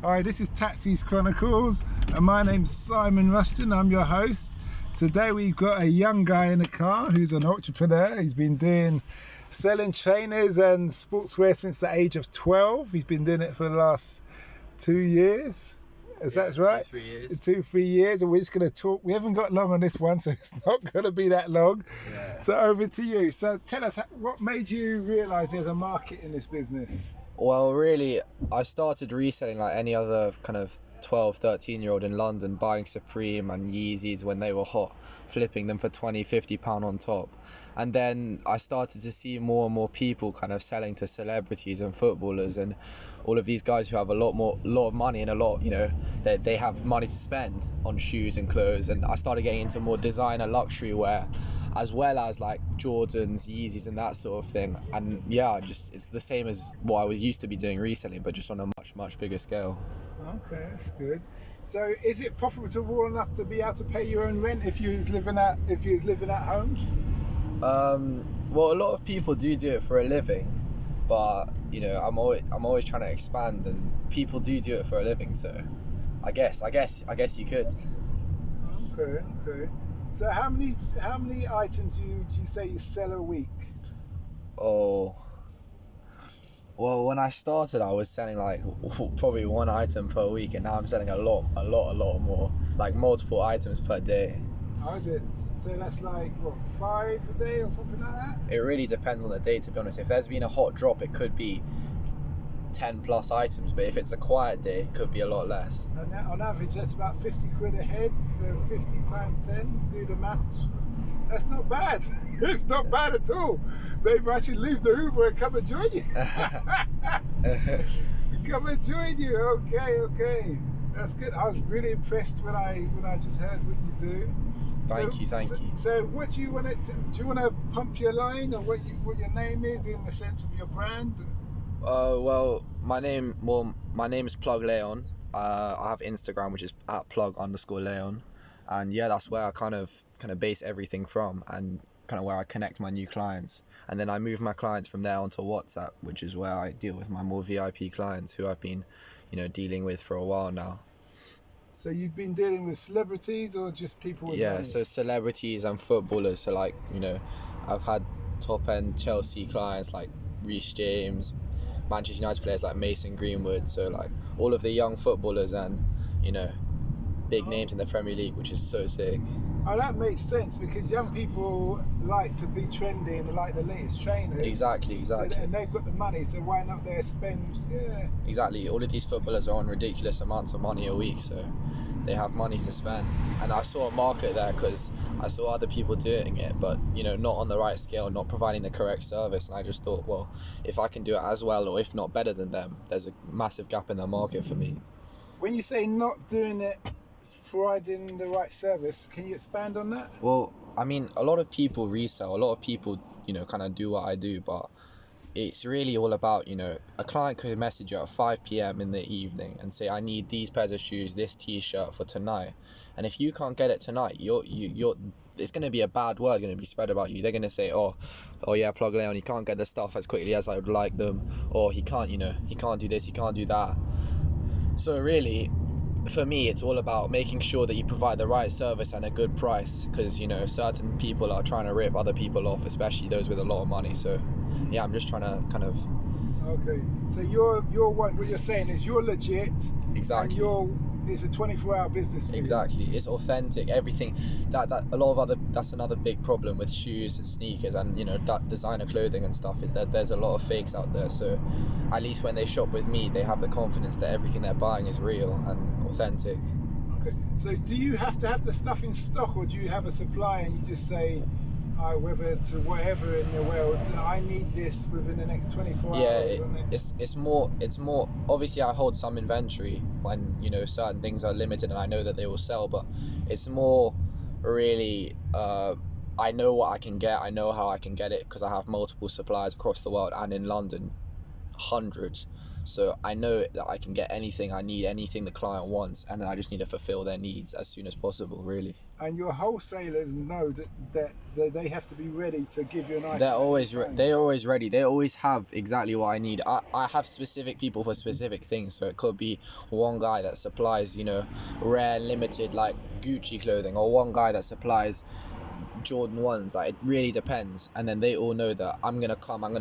Hi, this is Taxis Chronicles, and my name's Simon Rushton. I'm your host. Today we've got a young guy in the car who's an entrepreneur. He's been selling trainers and sportswear since the age of 12. He's been doing it for the last 2 years. That's right? 2-3 years. 2-3 years, and we're just going to talk. We haven't got long on this one, so it's not going to be that long. Yeah. So over to you. So tell us, what made you realise there's a market in this business? Well, really, I started reselling like any other kind of 12, 13-year-old in London, buying Supreme and Yeezys when they were hot, flipping them for £20, £50 on top. And then I started to see more and more people kind of selling to celebrities and footballers and all of these guys who have a lot of money and a lot, they have money to spend on shoes and clothes. And I started getting into more designer luxury wear, as well as like Jordans, Yeezys and that sort of thing. And yeah, it's the same as what I was used to be doing reselling, but just on a much bigger scale. Okay, that's good. So is it profitable enough to be able to pay your own rent if you was living at home? Well, a lot of people do it for a living, but I'm always trying to expand, and people do it for a living. So I guess you could. Okay. So how many items do you say you sell a week? Oh, well, when I started, I was selling like probably one item per week, and now I'm selling a lot more, like multiple items per day. How is it? So that's like, what, 5 a day or something like that? It really depends on the day, to be honest. If there's been a hot drop, it could be 10 plus items, but if it's a quiet day, it could be a lot less. And on average, that's about 50 quid a head, so 50 times 10, do the maths. That's not bad. It's not bad at all. Maybe I should leave the Hoover and come and join you. Come and join you. Okay. That's good. I was really impressed when I just heard what you do. Thank you. So what do you want to want to pump your line, or what your name is in the sense of your brand? Well, my name is Plug Leon. I have Instagram, which is @plug_Leon, and yeah, that's where I kind of base everything from, and kind of where I connect my new clients, and then I move my clients from there onto WhatsApp, which is where I deal with my more VIP clients who I've been, dealing with for a while now. So you've been dealing with celebrities or just people with money? So celebrities and footballers. So like, I've had top end Chelsea clients like Reece James, Manchester United players like Mason Greenwood. So like all of the young footballers and, big names in the Premier League, which is so sick. Oh, that makes sense, because young people like to be trendy and like the latest trainers. Exactly. So, and they've got the money, so why not there spend? Yeah. Exactly. All of these footballers are on ridiculous amounts of money a week, so they have money to spend. And I saw a market there because I saw other people doing it, but not on the right scale, not providing the correct service. And I just thought, well, if I can do it as well, or if not better than them, there's a massive gap in the market for me. When you say not doing it, providing the right service, can you expand on that? Well, I mean, a lot of people resell, a lot of people, kind of do what I do, but it's really all about, a client could message you at 5 p.m. in the evening and say, I need these pairs of shoes, this t-shirt for tonight. And if you can't get it tonight, it's going to be a bad word going to be spread about you. They're going to say, oh yeah, Plug Leon, he can't get the stuff as quickly as I would like them, or he can't do this, he can't do that. So really, for me, it's all about making sure that you provide the right service and a good price, because certain people are trying to rip other people off, especially those with a lot of money. So yeah, I'm just trying to kind of. Okay, so what you're saying is you're legit. Exactly. And it's a 24-hour business for you. Exactly, it's authentic. Everything that a lot of that's another big problem with shoes and sneakers and that designer clothing and stuff, is that there's a lot of fakes out there. So at least when they shop with me, they have the confidence that everything they're buying is real and authentic. Okay, so do you have to have the stuff in stock, or do you have a supply and you just say, whether it's whatever in the world, I need this within the next 24 hours? Yeah, it's more obviously I hold some inventory when certain things are limited and I know that they will sell, but it's more really I know what I can get, I know how I can get it, because I have multiple suppliers across the world and in London. hundreds. So I know that I can get anything I need, anything the client wants, and then I just need to fulfill their needs as soon as possible, really. And your wholesalers know that they have to be ready to give you an item. They're always ready. They always have exactly what I need. I have specific people for specific things. So it could be one guy that supplies, rare, limited, like Gucci clothing, or one guy that supplies Jordan 1s. Like, it really depends. And then they all know that I'm going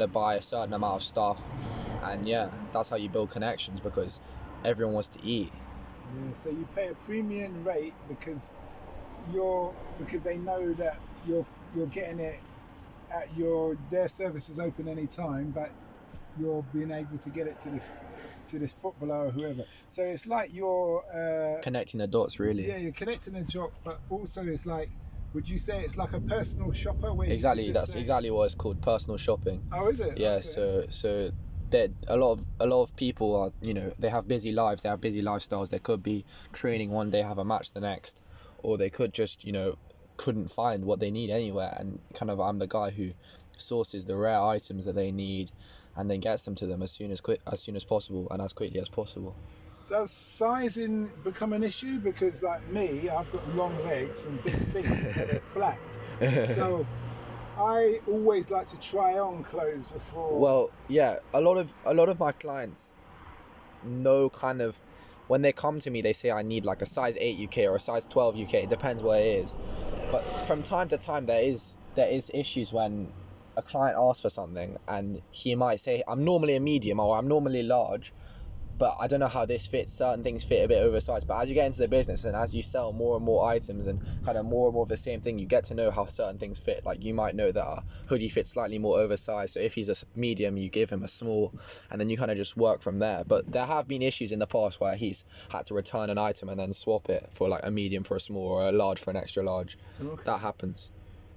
to buy a certain amount of stuff. And yeah, that's how you build connections, because everyone wants to eat. Yeah, so you pay a premium rate because they know that you're getting it at their service is open any time, but you're being able to get it to this footballer or whoever. So it's like you're connecting the dots, really. Yeah, you're connecting the dot, but also it's like, would you say it's like a personal shopper where exactly exactly what it's called, personal shopping. Oh, is it? Yeah. Okay. So that a lot of people are, they have busy lives, they have busy lifestyles. They could be training one day, have a match the next, or they could just couldn't find what they need anywhere, and kind of I'm the guy who sources the rare items that they need and then gets them to them as soon as possible and as quickly as possible. Does sizing become an issue? Because like me, I've got long legs and big feet and they're flat, so I always like to try on clothes before. Well, yeah, a lot of my clients know, kind of, when they come to me, they say I need like a size 8 UK or a size 12 UK. It depends what it is. But from time to time, there is issues when a client asks for something and he might say, I'm normally a medium or I'm normally large, but I don't know how this fits. Certain things fit a bit oversized. But as you get into the business and as you sell more and more items and kind of more and more of the same thing, you get to know how certain things fit. Like, you might know that a hoodie fits slightly more oversized, so if he's a medium, you give him a small, and then you kind of just work from there. But there have been issues in the past where he's had to return an item and then swap it for like a medium for a small or a large for an extra large. Okay. That happens.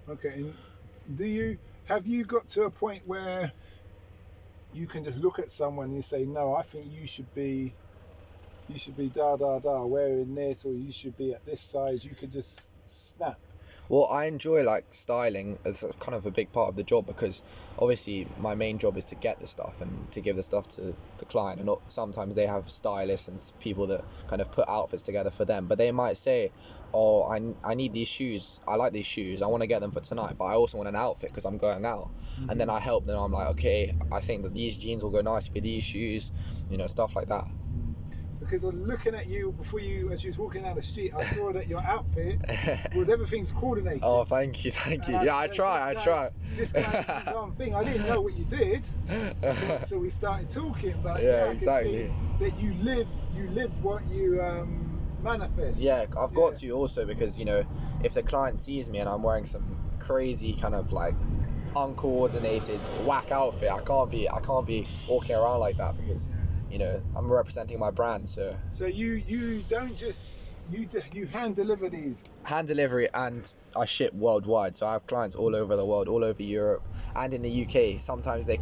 Okay. And have you got to a point where you can just look at someone and you say, no, I think you should be wearing this, or you should be at this size? You could just snap. Well, I enjoy like styling as kind of a big part of the job, because obviously my main job is to get the stuff and to give the stuff to the client, and sometimes they have stylists and people that kind of put outfits together for them, but they might say, oh, I need these shoes, I like these shoes, I want to get them for tonight, but I also want an outfit because I'm going out. Mm-hmm. And then I help them. I'm like, okay, I think that these jeans will go nice with these shoes, stuff like that. Because looking at you as you was walking down the street, I saw that your outfit was everything's coordinated. Oh, thank you. Yeah, I try. This guy does his own thing. I didn't know what you did, so we started talking. But yeah, I exactly. can see that you live what you manifest. Yeah, I've got to also, because if the client sees me and I'm wearing some crazy kind of like uncoordinated whack outfit, I can't be walking around like that, because I'm representing my brand. So you don't just you hand deliver these? Hand delivery, and I ship worldwide. So I have clients all over the world, all over Europe and in the UK. Sometimes they,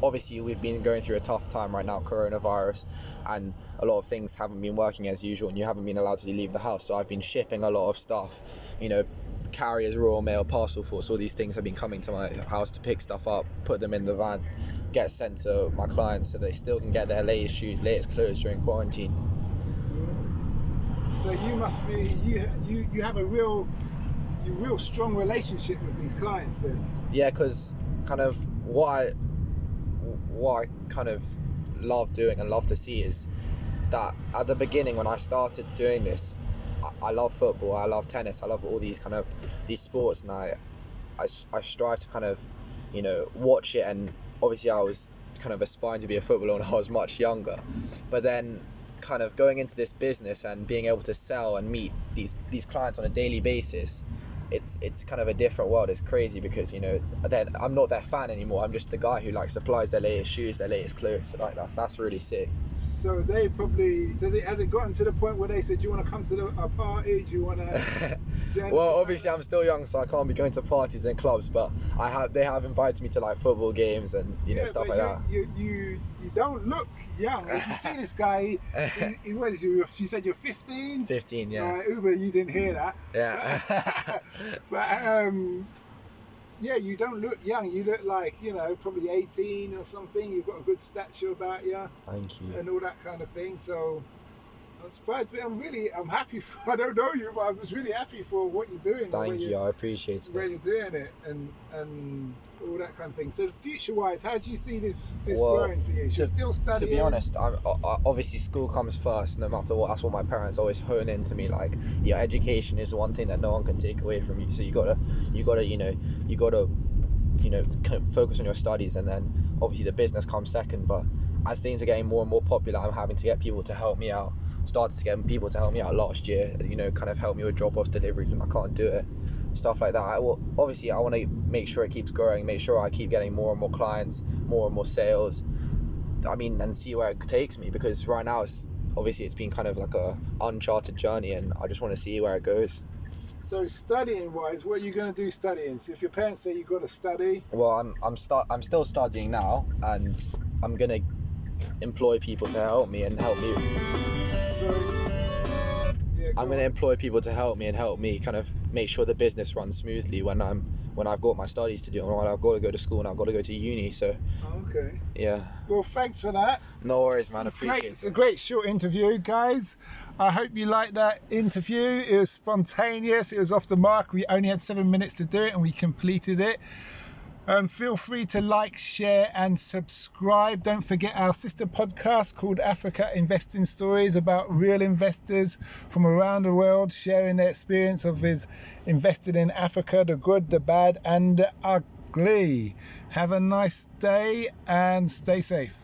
obviously we've been going through a tough time right now, coronavirus, and a lot of things haven't been working as usual, and you haven't been allowed to leave the house. So I've been shipping a lot of stuff, carriers, Royal Mail, Parcel Force, all these things have been coming to my house to pick stuff up, put them in the van, get sent to my clients so they still can get their latest shoes, latest clothes during quarantine. So you must be you have a real strong relationship with these clients then? Yeah, because kind of what I kind of love doing and love to see is that at the beginning, when I started doing this, I love football, I love tennis, I love all these sports, and I strive to kind of watch it. And obviously I was kind of aspiring to be a footballer when I was much younger, but then kind of going into this business and being able to sell and meet these clients on a daily basis, it's kind of a different world. It's crazy, because then I'm not their fan anymore. I'm just the guy who like supplies their latest shoes, their latest clothes. So like that's really sick. So they probably has it gotten to the point where they said, do you want to come to a party? Do you want to? Well, obviously I'm still young, so I can't be going to parties and clubs, but they have invited me to like football games and stuff like that. You don't look young. If you see this guy, he was you said you're 15? 15, yeah. Uber, you didn't hear that. Yeah. But yeah, you don't look young. You look like, probably 18 or something. You've got a good stature about you Thank you. and all that kind of thing. So I'm surprised, but I'm happy I don't know you, but I'm just really happy for what you're doing. Thank you. I appreciate the way it. you're doing it and all that kind of thing. So future-wise, how do you see this Well, growing for you? You're still studying? To be honest, obviously school comes first, no matter what. That's what my parents always hone into me. Like, your education is one thing that no one can take away from you. So you gotta, kind of focus on your studies, and then obviously the business comes second. But as things are getting more and more popular, I'm having to get people to help me out. Started to get people to help me out last year. Kind of help me with drop-off deliveries when I can't do it, stuff like that. I want to make sure it keeps growing, make sure I keep getting more and more clients, more and more sales. And see where it takes me, because right now it's been kind of like a uncharted journey, and I just want to see where it goes. So studying wise, what are you going to do studying? So if your parents say you've got to study, well, I'm still studying now, and I'm gonna employ people to help me and help me. I'm going to employ people to help me kind of make sure the business runs smoothly when I've got my studies to do, and when I've got to go to school and I've got to go to uni. So okay. Yeah. Well, thanks for that. No worries, man. It's a great short interview, guys. I hope you liked that interview. It was spontaneous. It was off the mark. We only had 7 minutes to do it, and we completed it. Feel free to like, share and subscribe. Don't forget our sister podcast called Africa Investing Stories, about real investors from around the world sharing their experience of investing in Africa, the good, the bad and the ugly. Have a nice day and stay safe.